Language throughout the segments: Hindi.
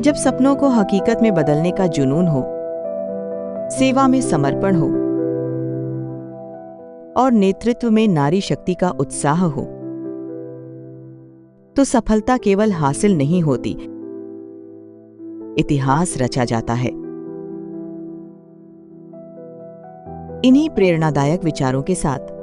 जब सपनों को हकीकत में बदलने का जुनून हो, सेवा में समर्पण हो और नेतृत्व में नारी शक्ति का उत्साह हो, तो सफलता केवल हासिल नहीं होती, इतिहास रचा जाता है। इन्हीं प्रेरणादायक विचारों के साथ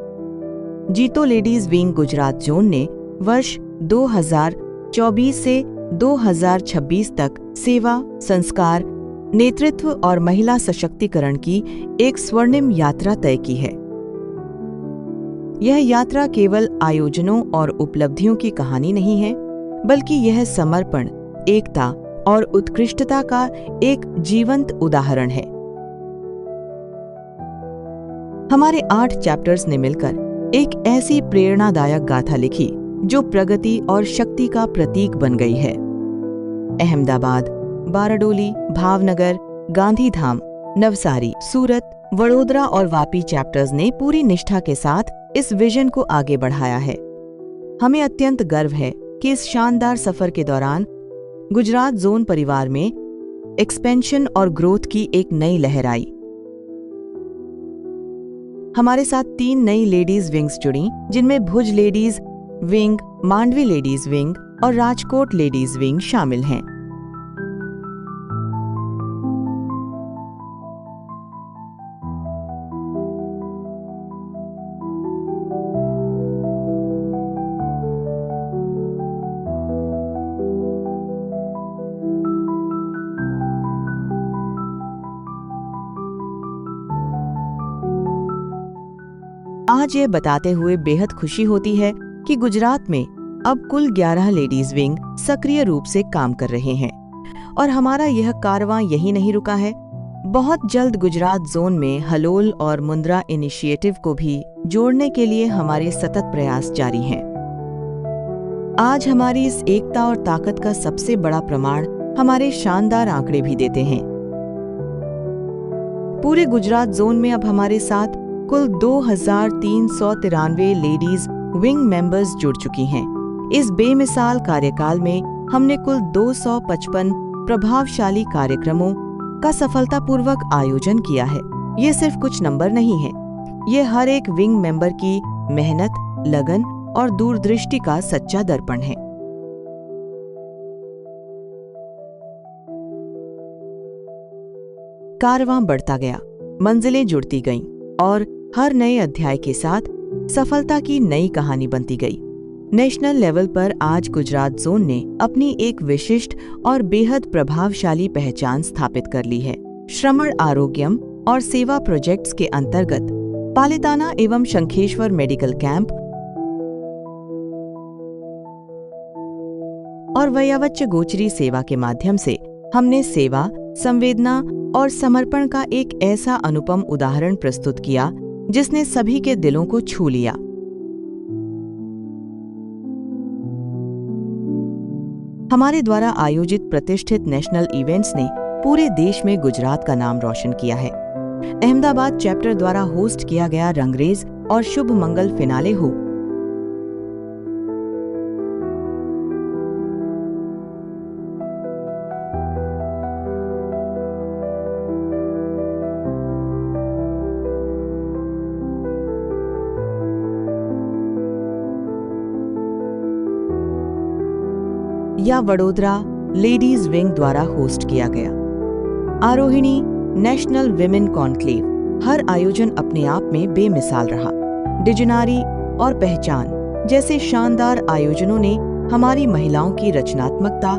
जीतो लेडीज विंग गुजरात जोन ने वर्ष 2024 से 2026 तक सेवा, संस्कार, नेतृत्व और महिला सशक्तिकरण की एक स्वर्णिम यात्रा तय की है। यह यात्रा केवल आयोजनों और उपलब्धियों की कहानी नहीं है, बल्कि यह समर्पण, एकता और उत्कृष्टता का एक जीवंत उदाहरण है। हमारे 8 चैप्टर्स ने मिलकर एक ऐसी प्रेरणादायक गाथा लिखी जो प्रगति और शक्ति का प्रतीक बन गई है। अहमदाबाद, बाराडोली, भावनगर, गांधीधाम, नवसारी, सूरत, वडोदरा और वापी चैप्टर्स ने पूरी निष्ठा के साथ इस विजन को आगे बढ़ाया है। हमें अत्यंत गर्व है कि इस शानदार सफर के दौरान गुजरात जोन परिवार में एक्सपेंशन और ग्रोथ की एक नई लहर आई। हमारे साथ 3 नई लेडीज विंग्स जुड़ी, जिनमें Bhuj ladies wing, Mandvi ladies wing और राजकोट लेडीज विंग शामिल हैं। आज ये बताते हुए बेहद खुशी होती है कि गुजरात में अब कुल 11 लेडीज विंग सक्रिय रूप से काम कर रहे हैं और हमारा यह कारवां यही नहीं रुका है। बहुत जल्द गुजरात जोन में हलोल और मुंद्रा इनिशिएटिव को भी जोड़ने के लिए हमारे सतत प्रयास जारी हैं। आज हमारी इस एकता और ताकत का सबसे बड़ा प्रमाण हमारे शानदार आंकड़े भी देते हैं। पूरे गुजरात जोन में अब हमारे साथ कुल 2393 लेडीज विंग मेंबर्स जुड़ चुकी हैं। इस बेमिसाल कार्यकाल में हमने कुल 255 प्रभावशाली कार्यक्रमों का सफलतापूर्वक आयोजन किया है। ये सिर्फ कुछ नंबर नहीं है, ये हर एक विंग मेंबर की मेहनत, लगन और दूरदृष्टि का सच्चा दर्पण है। कारवां बढ़ता गया, मंजिलें जुड़ती गईं और हर नए अध्याय के साथ सफलता की नई कहानी बनती गई। नेशनल लेवल पर आज गुजरात जोन ने अपनी एक विशिष्ट और बेहद प्रभावशाली पहचान स्थापित कर ली है। श्रमण आरोग्यम और सेवा प्रोजेक्ट्स के अंतर्गत पालिताना एवं शंखेश्वर मेडिकल कैंप और वयावच्च गोचरी सेवा के माध्यम से हमने सेवा, संवेदना और समर्पण का एक ऐसा अनुपम उदाहरण प्रस्तुत किया जिसने सभी के दिलों को छू लिया। हमारे द्वारा आयोजित प्रतिष्ठित नेशनल इवेंट्स ने पूरे देश में गुजरात का नाम रोशन किया है। अहमदाबाद चैप्टर द्वारा होस्ट किया गया रंगरेज और शुभ मंगल फिनाले हो, या वडोदरा लेडीज विंग द्वारा होस्ट किया गया आरोहिणी नेशनल विमेन कॉन्क्लेव, हर आयोजन अपने आप में बेमिसाल रहा। डिजनारी और पहचान जैसे शानदार आयोजनों ने हमारी महिलाओं की रचनात्मकता,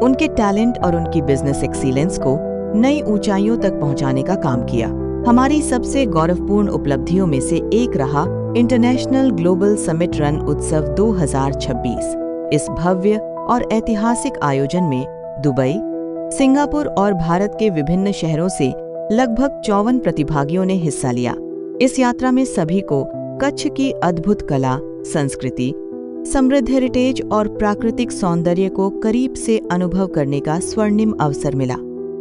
उनके टैलेंट और उनकी बिजनेस एक्सीलेंस को नई ऊंचाइयों तक पहुंचाने का काम किया। हमारी सबसे गौरवपूर्ण उपलब्धियों में से एक रहा इंटरनेशनल ग्लोबल समिट रन उत्सव 2026। इस भव्य और ऐतिहासिक आयोजन में दुबई, सिंगापुर और भारत के विभिन्न शहरों से लगभग 54 प्रतिभागियों ने हिस्सा लिया। इस यात्रा में सभी को कच्छ की अद्भुत कला, संस्कृति, समृद्ध हेरिटेज और प्राकृतिक सौंदर्य को करीब से अनुभव करने का स्वर्णिम अवसर मिला।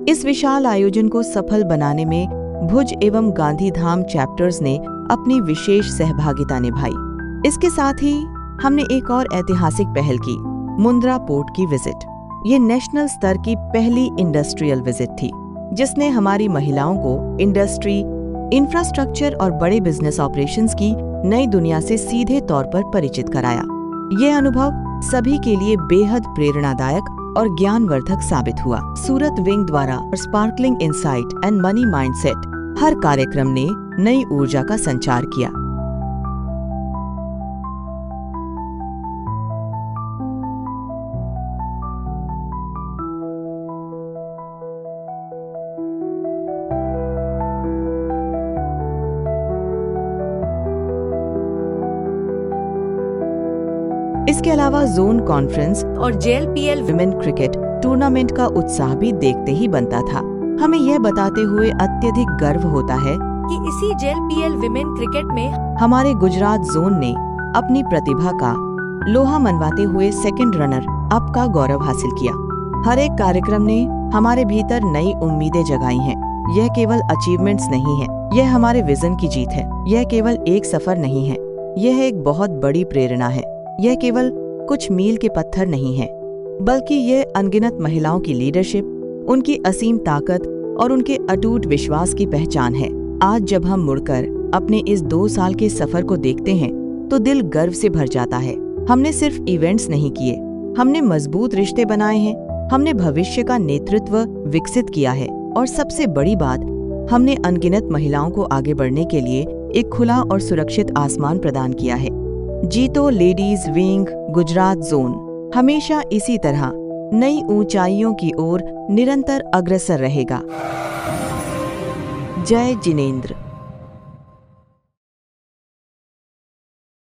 इस विशाल आयोजन को सफल बनाने में भुज एवं गांधीधाम चैप्टर्स ने अपनी विशेष सहभागिता निभाई। इसके साथ ही हमने एक और ऐतिहासिक पहल की, मुंद्रा पोर्ट की विजिट। ये नेशनल स्तर की पहली इंडस्ट्रियल विजिट थी, जिसने हमारी महिलाओं को इंडस्ट्री, इंफ्रास्ट्रक्चर और बड़े बिजनेस ऑपरेशंस की नई दुनिया से सीधे तौर पर परिचित कराया। यह अनुभव सभी के लिए बेहद प्रेरणादायक और ज्ञानवर्धक साबित हुआ। सूरत विंग द्वारा sparkling insight and money mindset हर कार्यक्रम ने नई ऊर्जा का संचार किया। इसके अलावा जोन कॉन्फ्रेंस और JLPL विमेन क्रिकेट टूर्नामेंट का उत्साह भी देखते ही बनता था। हमें यह बताते हुए अत्यधिक गर्व होता है कि इसी JLPL विमेन क्रिकेट में हमारे गुजरात जोन ने अपनी प्रतिभा का लोहा मनवाते हुए सेकंड रनर अप का गौरव हासिल किया। हर एक कार्यक्रम ने हमारे भीतर नई उम्मीदें जगाई हैं। यह केवल अचीवमेंट्स नहीं है, यह हमारे विजन की जीत है। यह केवल एक सफर नहीं है, यह एक बहुत बड़ी प्रेरणा है। यह केवल कुछ मील के पत्थर नहीं है, बल्कि यह अनगिनत महिलाओं की लीडरशिप, उनकी असीम ताकत और उनके अटूट विश्वास की पहचान है। आज जब हम मुड़कर अपने इस 2 साल के सफर को देखते हैं तो दिल गर्व से भर जाता है। हमने सिर्फ इवेंट्स नहीं किए, हमने मजबूत रिश्ते बनाए हैं, हमने भविष्य का नेतृत्व विकसित किया है और सबसे बड़ी बात, हमने अनगिनत महिलाओं को आगे बढ़ने के लिए एक खुला और सुरक्षित आसमान प्रदान किया है। जीतो लेडीज विंग गुजरात जोन हमेशा इसी तरह नई ऊंचाइयों की ओर निरंतर अग्रसर रहेगा। जय जिनेंद्र।